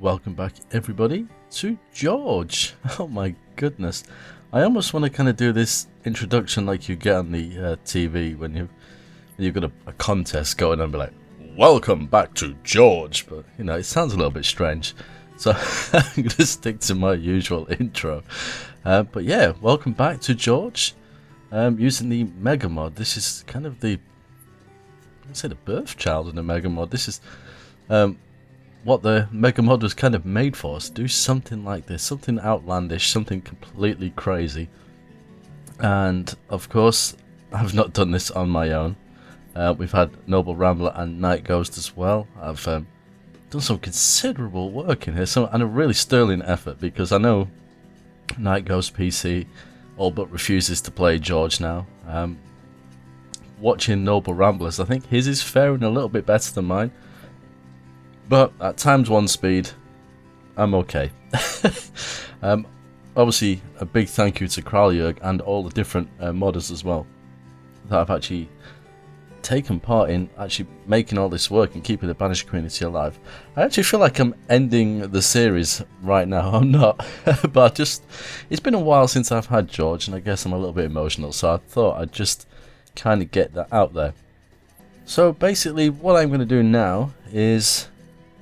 welcome back everybody to George. Oh my goodness, I almost want to kind of do this introduction like you get on the TV when you've got a contest going on and be like, welcome back to George, but you know, it sounds a little bit strange, so I'm going to stick to my usual intro. But yeah, welcome back to George, using the MegaMod. This is kind of the, I'd say, the birth child of the MegaMod. This is what the MegaMod was kind of made for us. Do something like this, something outlandish, something completely crazy. And of course, I've not done this on my own. We've had Noble Rambler and Night Ghost as well. I've done some considerable work in here, and a really sterling effort, because I know Night Ghost PC all but refuses to play George now. Watching Noble Ramblers, I think his is faring a little bit better than mine, but at ×1 speed, I'm okay. Obviously, a big thank you to G.E.O.R.G.E and all the different modders as well that have actually taken part in actually making all this work and keeping the Banished community alive. I actually feel like I'm ending the series right now. I'm not, but it's been a while since I've had George, and I guess I'm a little bit emotional, so I thought I'd just kind of get that out there. So basically what I'm going to do now is,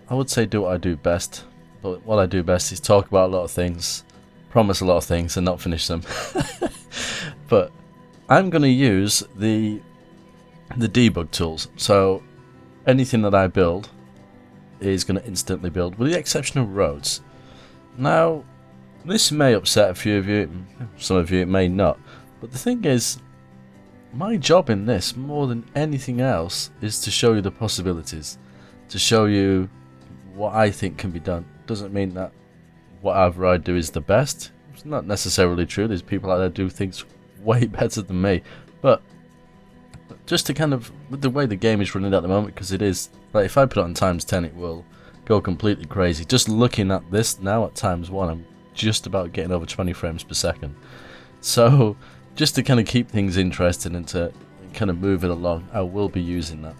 I would say, do what I do best, but what I do best is talk about a lot of things, promise a lot of things and not finish them. But I'm going to use the debug tools, so anything that I build is going to instantly build, with the exception of roads. Now this may upset a few of you, some of you it may not, but the thing is, my job in this, more than anything else, is to show you the possibilities, to show you what I think can be done. Doesn't mean that whatever I do is the best. It's not necessarily true. There's people out there do things way better than me, but just to kind of, with the way the game is running at the moment, because it is, like, if I put it on ×10 it will go completely crazy. Just looking at this now at ×1, I'm just about getting over 20 frames per second. So just to kind of keep things interesting and to kind of move it along, I will be using that.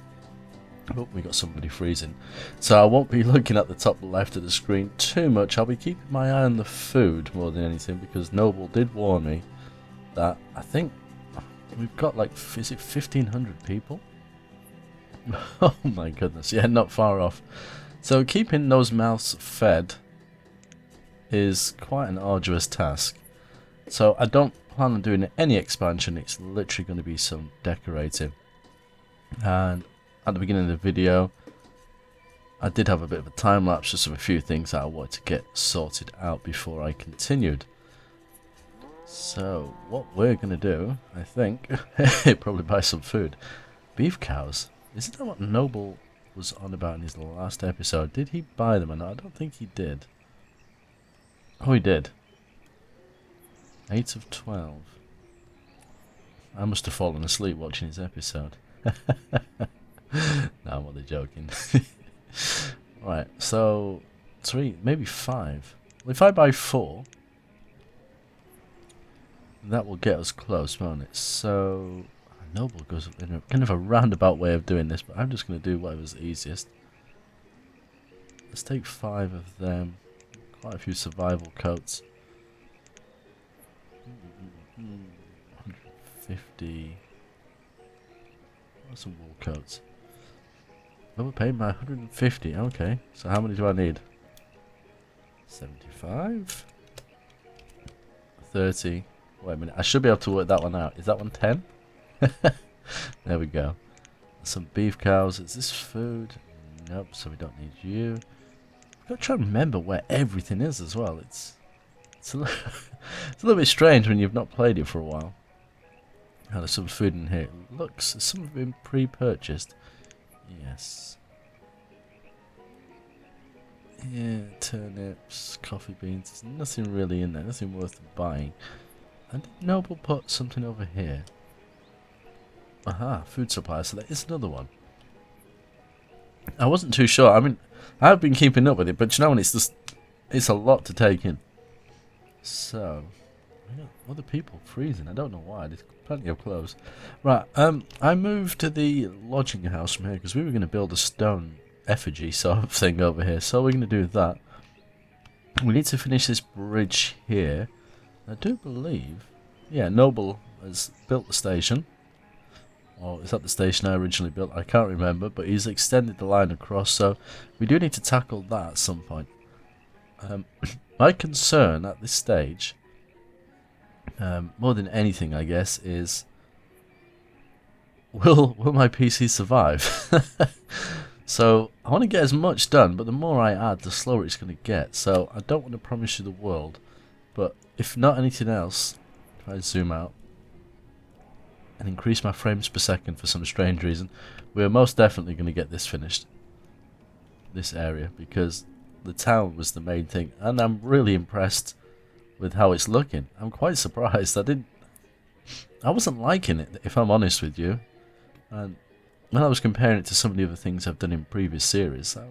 Oh, we got somebody freezing. So I won't be looking at the top left of the screen too much. I'll be keeping my eye on the food more than anything, because Noble did warn me that I think we've got, like, is it 1,500 people? Oh my goodness, yeah, not far off. So keeping those mouths fed is quite an arduous task. So I don't plan on doing any expansion. It's literally going to be some decorating. And at the beginning of the video, I did have a bit of a time lapse just of a few things that I wanted to get sorted out before I continued. So what we're going to do, I think, probably buy some food. Beef cows. Isn't that what Noble was on about in his last episode? Did he buy them or not? I don't think he did. Oh, he did. 8 of 12. I must have fallen asleep watching his episode. No, I'm only joking. Right, so 3, maybe 5. Well, if I buy 4, that will get us close, won't it? So Noble goes in a kind of a roundabout way of doing this, but I'm just going to do whatever's easiest. Let's take 5 of them. Quite a few survival coats. 150. What's some wool coats? Overpaid by 150. Okay, so how many do I need? 75. 30. Wait a minute, I should be able to work that one out. Is that one 10? There we go. Some beef cows. Is this food? Nope, so we don't need you. I've got to try and remember where everything is as well. It's a little bit strange when you've not played it for a while. Now, there's some food in here. It looks, some have been pre-purchased. Yes. Yeah, turnips, coffee beans. There's nothing really in there. Nothing worth buying. And Noble put something over here. Aha, food supply. So there is another one. I wasn't too sure. I mean, I've been keeping up with it, but you know when it's just, it's a lot to take in. So, yeah, other people freezing. I don't know why. There's plenty of clothes. Right, I moved to the lodging house from here because we were going to build a stone effigy sort of thing over here. So we're going to do that. We need to finish this bridge here. I do believe, yeah, Noble has built the station. Or is that the station I originally built? I can't remember, but he's extended the line across, so we do need to tackle that at some point. My concern at this stage, more than anything I guess, is will my PC survive? So I want to get as much done, but the more I add, the slower it's going to get. So I don't want to promise you the world, but if not anything else, if I zoom out and increase my frames per second for some strange reason, we're most definitely going to get this finished. This area, because the town was the main thing, and I'm really impressed with how it's looking. I'm quite surprised. I wasn't liking it, if I'm honest with you. And when I was comparing it to some of the other things I've done in previous series, I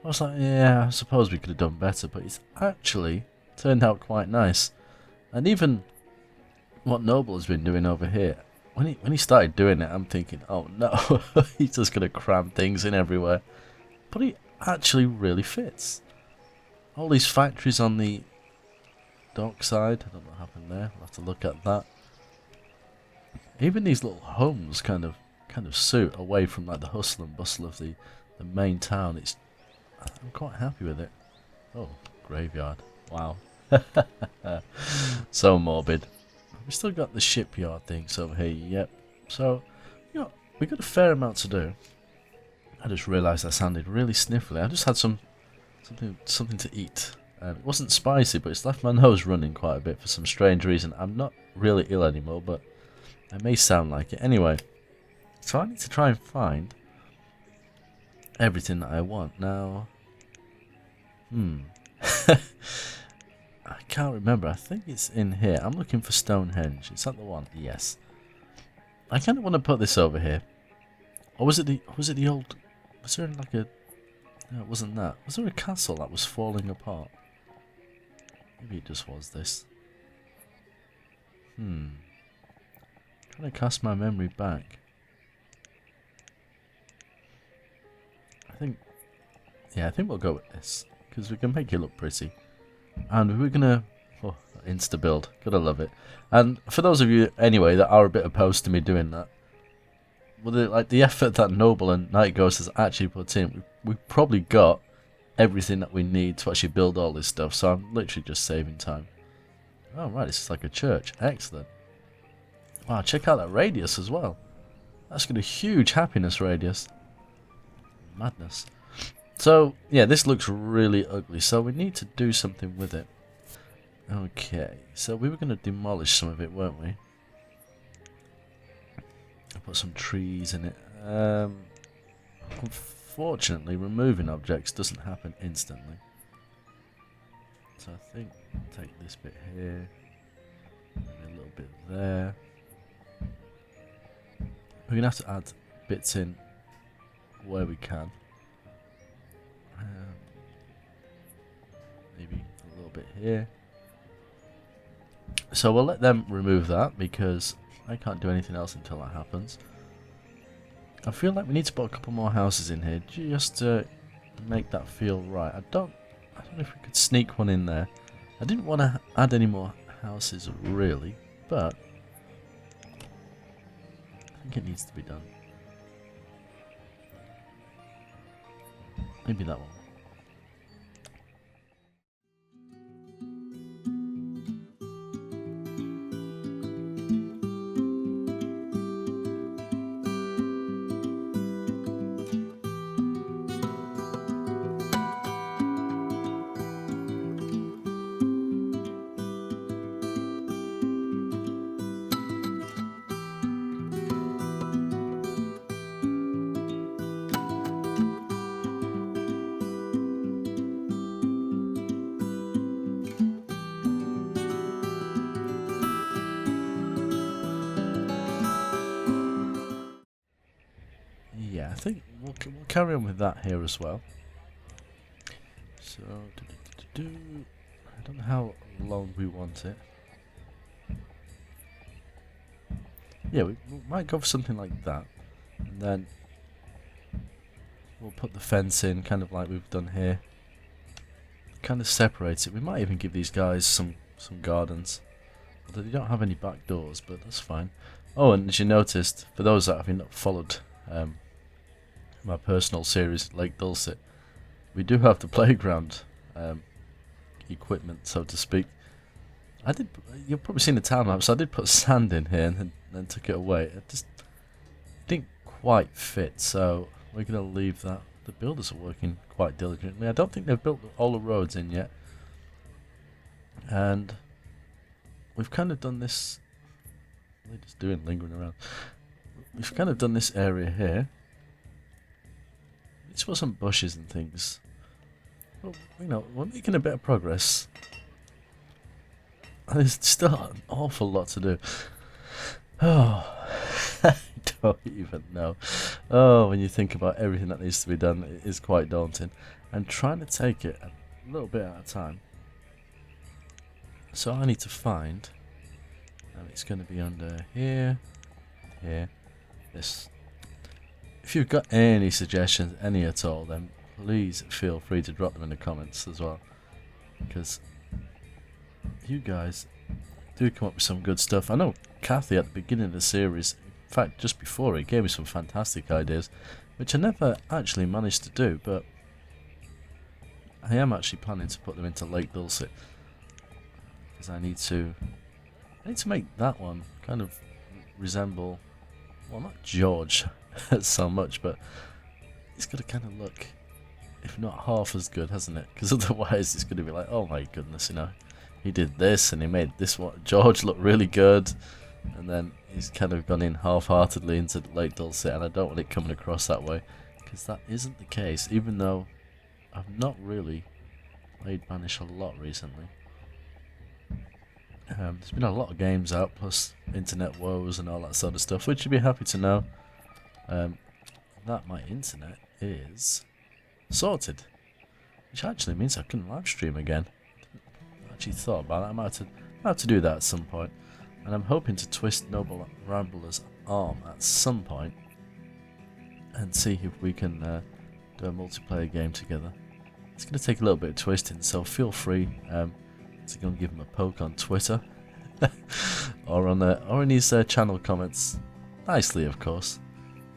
was like, yeah, I suppose we could have done better, but it's actually turned out quite nice. And even what Noble has been doing over here, when he started doing it, I'm thinking, oh no, he's just going to cram things in everywhere. But he actually really fits. All these factories on the dock side, I don't know what happened there, we'll have to look at that. Even these little homes kind of suit away from like the hustle and bustle of the main town. I'm quite happy with it. Oh, graveyard. Wow. So morbid. We still got the shipyard things over here, yep. So, you know, we got a fair amount to do. I just realised that sounded really sniffly. I just had something to eat. It wasn't spicy, but it's left my nose running quite a bit for some strange reason. I'm not really ill anymore, but I may sound like it. Anyway, so I need to try and find everything that I want. Now, I can't remember. I think it's in here. I'm looking for Stonehenge. Is that the one? Yes. I kind of want to put this over here. Or was it the old... Was there like a... No, it wasn't that. Was there a castle that was falling apart? Maybe it just was this. Trying to cast my memory back. I think we'll go with this, because we can make it look pretty. And we're gonna... Oh, insta build. Gotta love it. And for those of you, anyway, that are a bit opposed to me doing that, well, the effort that Noble and Night Ghost has actually put in, we've probably got everything that we need to actually build all this stuff, so I'm literally just saving time. Oh, right, this is like a church. Excellent. Wow, check out that radius as well. That's got a huge happiness radius. Madness. So, yeah, this looks really ugly, so we need to do something with it. Okay, so we were going to demolish some of it, weren't we? Put some trees in it. Unfortunately, removing objects doesn't happen instantly. So I think I'll take this bit here, maybe a little bit there. We're going to have to add bits in where we can. Maybe a little bit here. So we'll let them remove that because I can't do anything else until that happens. I feel like we need to put a couple more houses in here just to make that feel right. I don't know if we could sneak one in there. I didn't want to add any more houses really, but I think it needs to be done. Maybe that one. Yeah, I think we'll carry on with that here as well. So, I don't know how long we want it. Yeah, we might go for something like that, and then we'll put the fence in, kind of like we've done here. kind of separate it. We might even give these guys some gardens. Although they don't have any back doors, but that's fine. Oh, and as you noticed, for those that have not followed my personal series, Lake Dulcet, we do have the playground equipment, so to speak. You've probably seen the time lapse. I did put sand in here and then took it away. It just didn't quite fit, so we're going to leave that. The builders are working quite diligently. I don't think they've built all the roads in yet. And we've kind of done this. They're just doing lingering around. We've kind of done this area here. It's for some bushes and things. But, you know, we're making a bit of progress. There's still an awful lot to do. Oh, I don't even know. Oh, when you think about everything that needs to be done, it is quite daunting. And trying to take it a little bit at a time. So I need to find, it's going to be under here, this. If you've got any suggestions, any at all, then please feel free to drop them in the comments as well. Because you guys do come up with some good stuff. I know Kathy at the beginning of the series, in fact just before it, gave me some fantastic ideas, which I never actually managed to do, but I am actually planning to put them into Lake Dulcet. Because I need to make that one kind of resemble, well, not George so much, but it's got to kind of look, if not half as good, hasn't it? Because otherwise it's going to be like, oh my goodness, you know, he did this and he made this one, George look really good, and then he's kind of gone in half-heartedly into Lake Dulcet, and I don't want it coming across that way, because that isn't the case, even though I've not really played Banished a lot recently. There's been a lot of games out, plus internet woes and all that sort of stuff, which you'd be happy to know that my internet is sorted, which actually means I can live stream again. I actually thought about that. I might have to do that at some point, and I'm hoping to twist Noble Rambler's arm at some point and see if we can do a multiplayer game together. It's going to take a little bit of twisting, so feel free to go and give him a poke on Twitter or in his channel comments, nicely of course,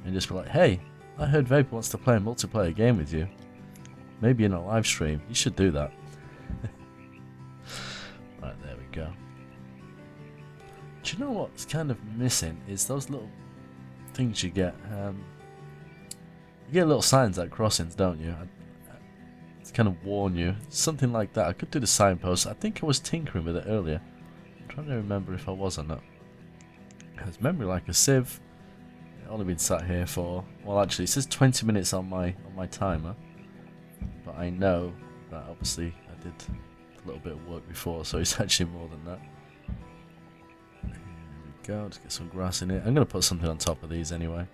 and just be like, hey, I heard Vaypah wants to play a multiplayer game with you, maybe in a live stream, you should do that. Right, there we go. Do you know what's kind of missing is those little things you get. You get little signs at crossings, don't you? To kind of warn you, something like that. I could do the signpost. I think I was tinkering with it earlier. I'm trying to remember if I was or not. Because memory like a sieve. I've only been sat here for, well, actually it says 20 minutes on my timer, but I know that obviously I did a little bit of work before, so it's actually more than that. Here we go. Let's get some grass in it. I'm going to put something on top of these anyway.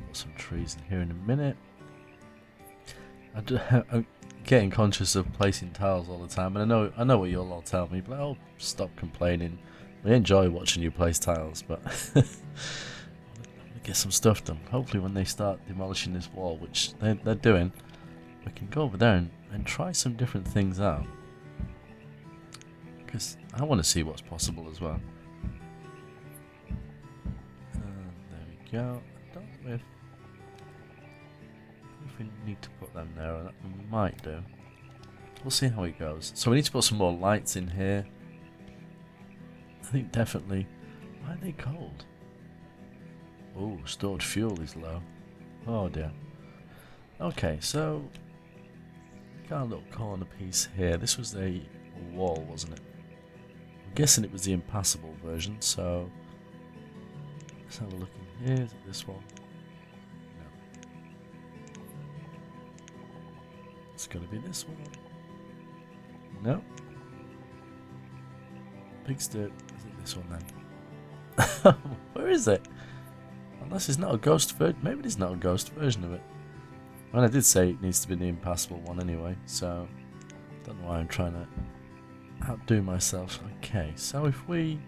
Put some trees in here in a minute. I'm getting conscious of placing tiles all the time, and I know what you'll all tell me, but oh, stop complaining. We enjoy watching you place tiles, but I want to get some stuff done. Hopefully when they start demolishing this wall, which they're doing, we can go over there and try some different things out. Because I want to see what's possible as well. There we go. I don't know if we need to put them there, or that we might do. We'll see how it goes. So we need to put some more lights in here. I think definitely. Why are they cold? Oh, stored fuel is low. Oh dear. Okay, so got a little corner piece here. This was a wall, wasn't it? I'm guessing it was the impassable version, so let's have a look in here. Is it this one? No. It's gonna be this one. No. Pig's dirt. Is it this one then? Where is it? Unless it's not a ghost version. Maybe it's not a ghost version of it. Well, I did say it needs to be the impassable one anyway, so don't know why I'm trying to outdo myself. Okay, so if we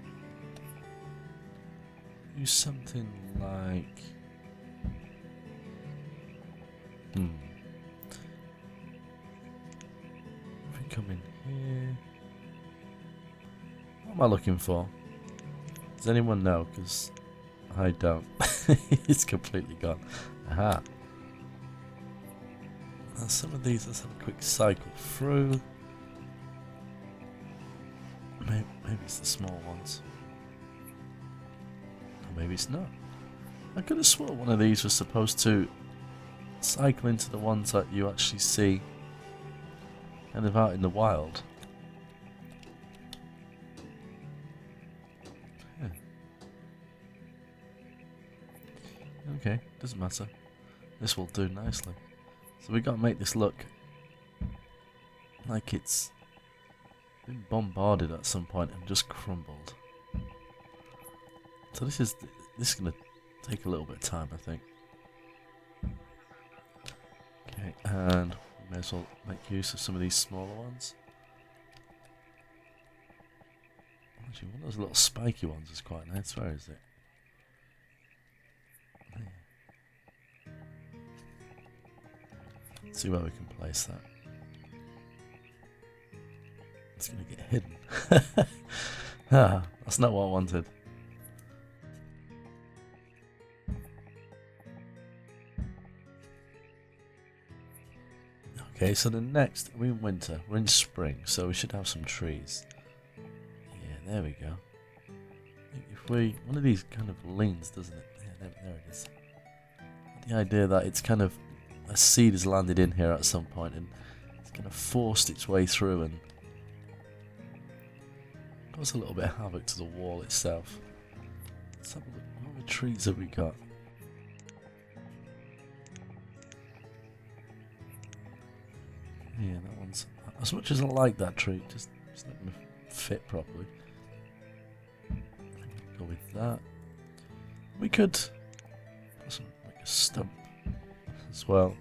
use something like come in here. What am I looking for? Does anyone know? Because I don't. It's completely gone. Aha. Now some of these, let's have a quick cycle through. Maybe it's the small ones. Or maybe it's not. I could have sworn one of these was supposed to cycle into the ones that you actually see kind of out in the wild. Yeah. Okay, doesn't matter. This will do nicely. So we got to make this look like it's been bombarded at some point and just crumbled. So this is going to take a little bit of time, I think. Okay, and we may as well make use of some of these smaller ones. Actually, one of those little spiky ones is quite nice. Where is it? There. Let's see where we can place that. It's going to get hidden. That's not what I wanted. Okay, so the next, we're in winter, we're in spring, so we should have some trees. Yeah, there we go. If we, one of these kind of leans, doesn't it? Yeah, there it is. The idea that it's kind of, a seed has landed in here at some point and it's kind of forced its way through and caused a little bit of havoc to the wall itself. Let's have a look, what other trees have we got? Yeah, that one's, as much as I like that tree, just not going to fit properly. Go with that. We could put some, like a stump as well.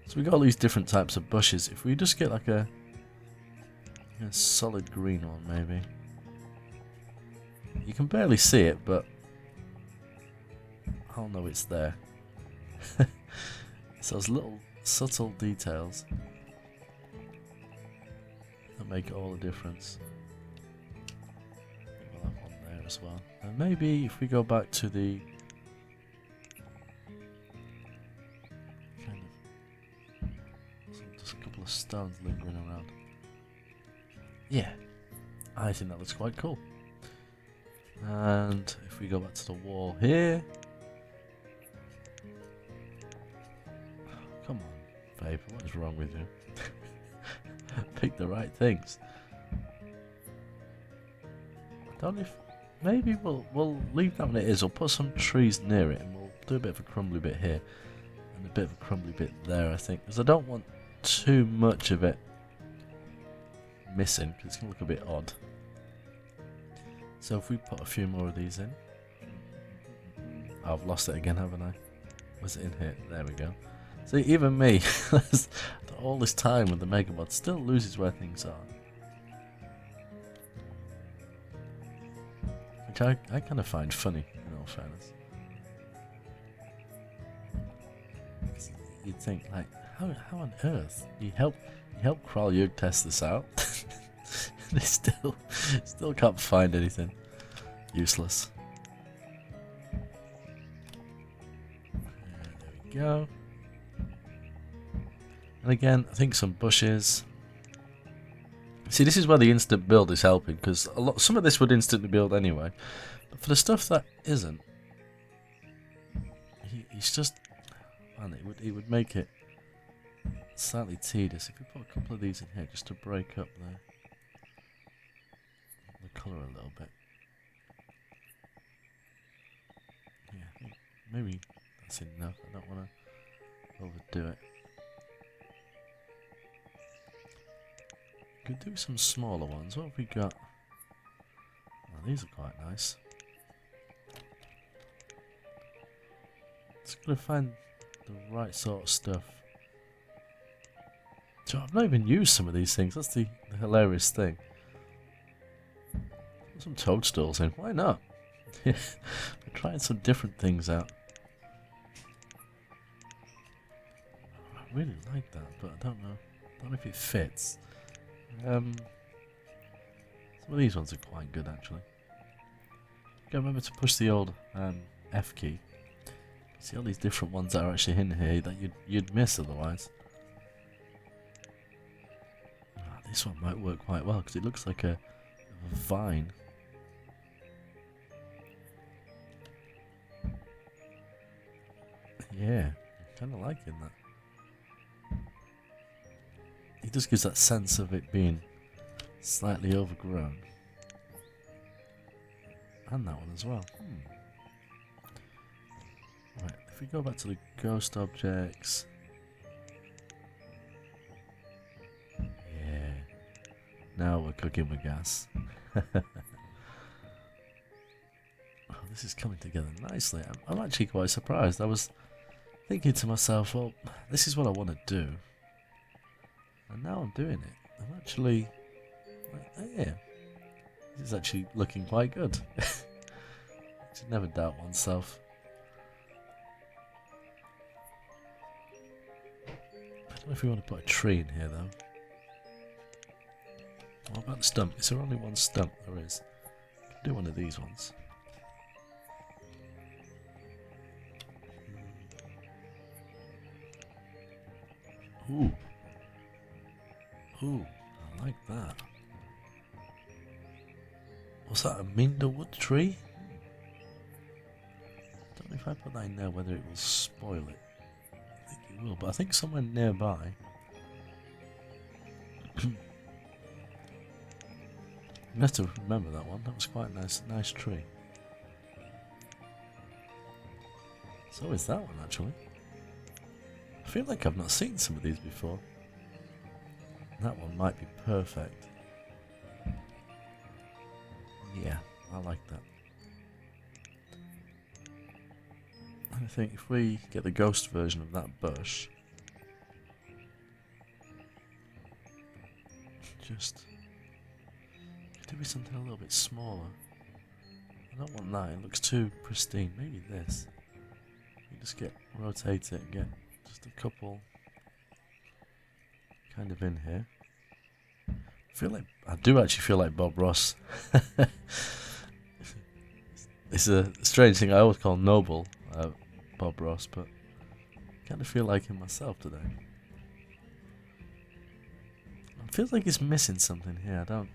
So we got all these different types of bushes. If we just get like a solid green one, maybe. You can barely see it, but I'll know it's there. It's those little subtle details that make all the difference. We'll have one there as well. And maybe if we go back to the kind of just a couple of stones lingering around. Yeah, I think that looks quite cool. And if we go back to the wall here. Come on, Vaypah, what is wrong with you? Pick the right things. I don't know if maybe we'll leave that one it is. We'll put some trees near it, and we'll do a bit of a crumbly bit here, and a bit of a crumbly bit there. I think because I don't want too much of it missing, because it's gonna look a bit odd. So if we put a few more of these in, I've lost it again, haven't I? Was it in here? There we go. See, even me, all this time with the MegaMod, still loses where things are. Which I kind of find funny, in all fairness. You'd think, like, how on earth you help G.E.O.R.G.E test this out? They still can't find anything. Useless. There we go. And again, I think some bushes. See, this is where the instant build is helping, because some of this would instantly build anyway. But for the stuff that isn't, he's just, man, it would make it slightly tedious if we put a couple of these in here just to break up the colour a little bit. Yeah, I think maybe that's enough. I don't want to overdo it. Could do some smaller ones. What have we got? Well, these are quite nice. Just gotta find the right sort of stuff. So I've not even used some of these things. That's the hilarious thing. Put some toadstools in. Why not? We're trying some different things out. really like that, but I don't know if it fits. Some of these ones are quite good actually. Gotta remember to push the old F key. See all these different ones that are actually in here that you'd miss otherwise. This one might work quite well because it looks like a vine. Yeah, kind of liking that. It just gives that sense of it being slightly overgrown. And that one as well. Right, if we go back to the ghost objects. Yeah. Now we're cooking with gas. Oh, this is coming together nicely. I'm actually quite surprised. I was thinking to myself, well, this is what I want to do. And now I'm doing it. I'm actually, yeah, this is actually looking quite good. You should never doubt oneself. I don't know if we want to put a tree in here though. What about the stump? Is there only one stump? There is. I can do one of these ones. Ooh. Ooh, I like that. Was that a Minder wood tree? Don't know if I put that in there whether it will spoil it. I think it will, but I think somewhere nearby. You have to remember that one. That was quite a nice tree. So is that one actually. I feel like I've not seen some of these before. That one might be perfect. Yeah, I like that. I think if we get the ghost version of that bush, just do with something a little bit smaller. I don't want that, it looks too pristine. Maybe this. You just rotate it and get just a couple kind of in here. I do actually feel like Bob Ross. It's a strange thing. I always call Noble Bob Ross, but I kind of feel like him myself today. It feels like he's missing something here. I don't.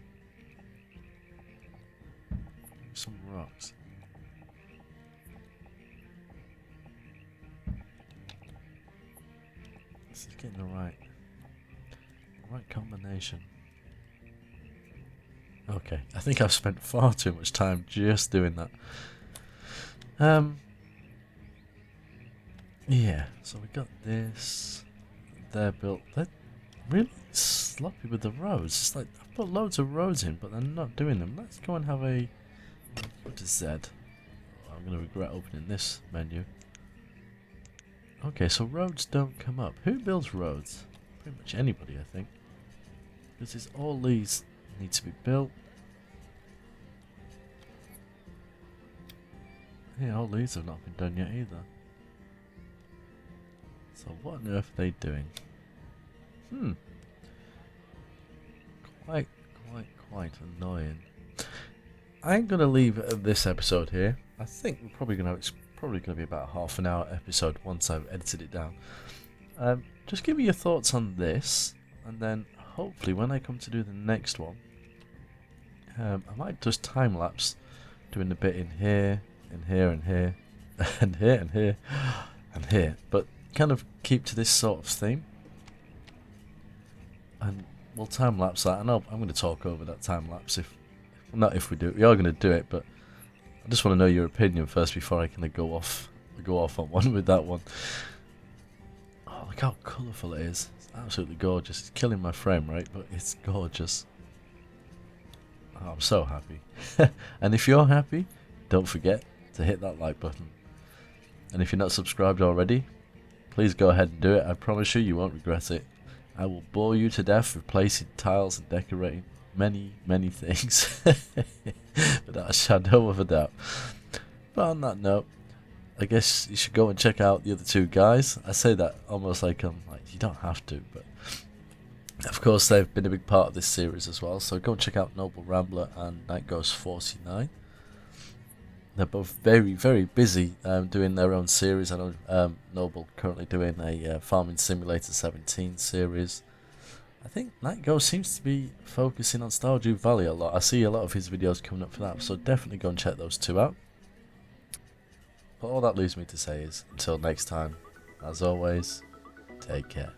Some rocks. This is getting the right combination. Okay, I think I've spent far too much time just doing that. Yeah, so we got this. They're built. They're really sloppy with the roads. It's like I've put loads of roads in, but they're not doing them. Let's go and have a. What is Z? I'm gonna regret opening this menu. Okay, so roads don't come up. Who builds roads? Pretty much anybody, I think. Because it's all these need to be built. Yeah, all these have not been done yet either. So what on earth are they doing? Quite annoying. I'm gonna leave this episode here. I think we're probably gonna. It's probably gonna be about a half an hour episode once I've edited it down. Just give me your thoughts on this, and then hopefully when I come to do the next one, I might just time lapse, doing a bit in here, and here, and here, and here, and here, and here. But kind of keep to this sort of theme, and we'll time lapse that. And I'm going to talk over that time lapse not if we do it. We are going to do it, but I just want to know your opinion first before I kind of go off on one with that one. Oh, look how colourful it is. It's absolutely gorgeous. It's killing my frame rate, but it's gorgeous. Oh, I'm so happy. And if you're happy, don't forget to hit that like button. And if you're not subscribed already, please go ahead and do it. I promise you won't regret it. I will bore you to death with placing tiles and decorating many things. Without a shadow of a doubt. But on that note, I guess you should go and check out the other two guys. I say that almost like you don't have to, but of course they've been a big part of this series as well. So go and check out Noble Rambler and NightGhost49. They're both very, very busy doing their own series. I know Noble currently doing a Farming Simulator 17 series. I think NightGhost seems to be focusing on Stardew Valley a lot. I see a lot of his videos coming up for that, so definitely go and check those two out. But all that leaves me to say is, until next time, as always, take care.